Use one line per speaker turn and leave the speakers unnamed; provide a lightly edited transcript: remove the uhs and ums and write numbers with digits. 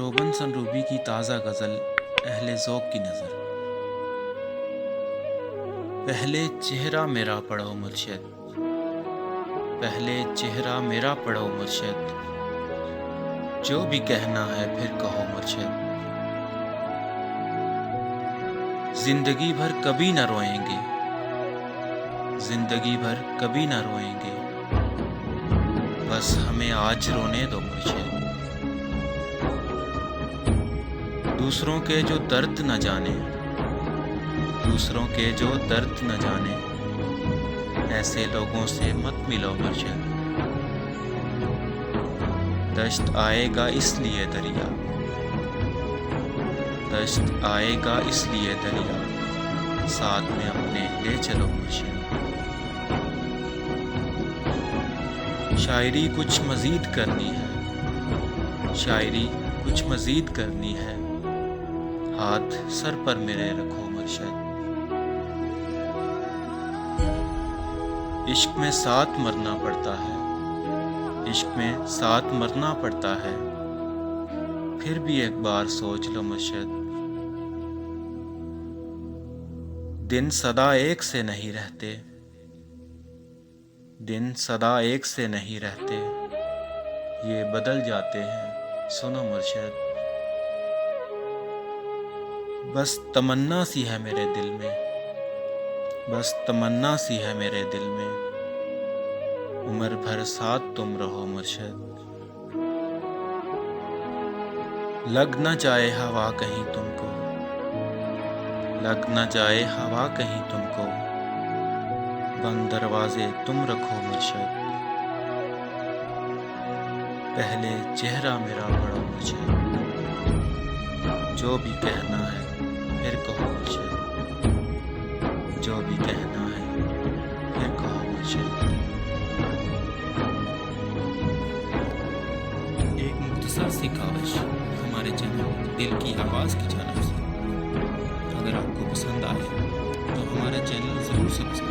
Robin सनरूबी की ताज़ा गज़ल अहले ज़ौक़ की नज़र। पहले चेहरा मेरा पढ़ो मुर्शिद, पहले चेहरा मेरा पढ़ो मुर्शिद, जो भी कहना है फिर कहो मुर्शिद। ज़िंदगी भर कभी न रोएंगे, ज़िंदगी भर कभी न रोएंगे, बस हमें आज रोने दो मुर्शिद। दूसरों के जो दर्द न जाने, दूसरों के जो दर्द न जाने, ऐसे लोगों से मत मिलो मुर्शिद। दश्त आएगा इसलिए दरिया, दश्त आएगा इसलिए दरिया, साथ में अपने ले चलो मुर्शिद। शायरी कुछ मज़ीद करनी है, शायरी कुछ मज़ीद करनी है, हाथ सर पर मेरे रखो मुर्शिद। इश्क में साथ मरना पड़ता है, इश्क में साथ मरना पड़ता है, फिर भी एक बार सोच लो मुर्शिद। दिन सदा एक से नहीं रहते, दिन सदा एक से नहीं रहते, ये बदल जाते हैं सुनो मुर्शिद। बस तमन्ना सी है मेरे दिल में, बस तमन्ना सी है मेरे दिल में, उम्र भर साथ तुम रहो मुर्शिद। लग न जाए हवा कहीं तुमको, लग न जाए हवा कहीं तुमको, बंद दरवाजे तुम रखो मुर्शिद। पहले चेहरा मेरा पढ़ो मुर्शिद, जो भी कहना है फिर कहो मुर्शिद, जो भी कहना है फिर कहो मुर्शिद। एक मुख्तसर सी काविश हमारे चैनल दिल की आवाज़ की जानिब से। अगर आपको पसंद आए तो हमारा चैनल ज़रूर सब्सक्राइब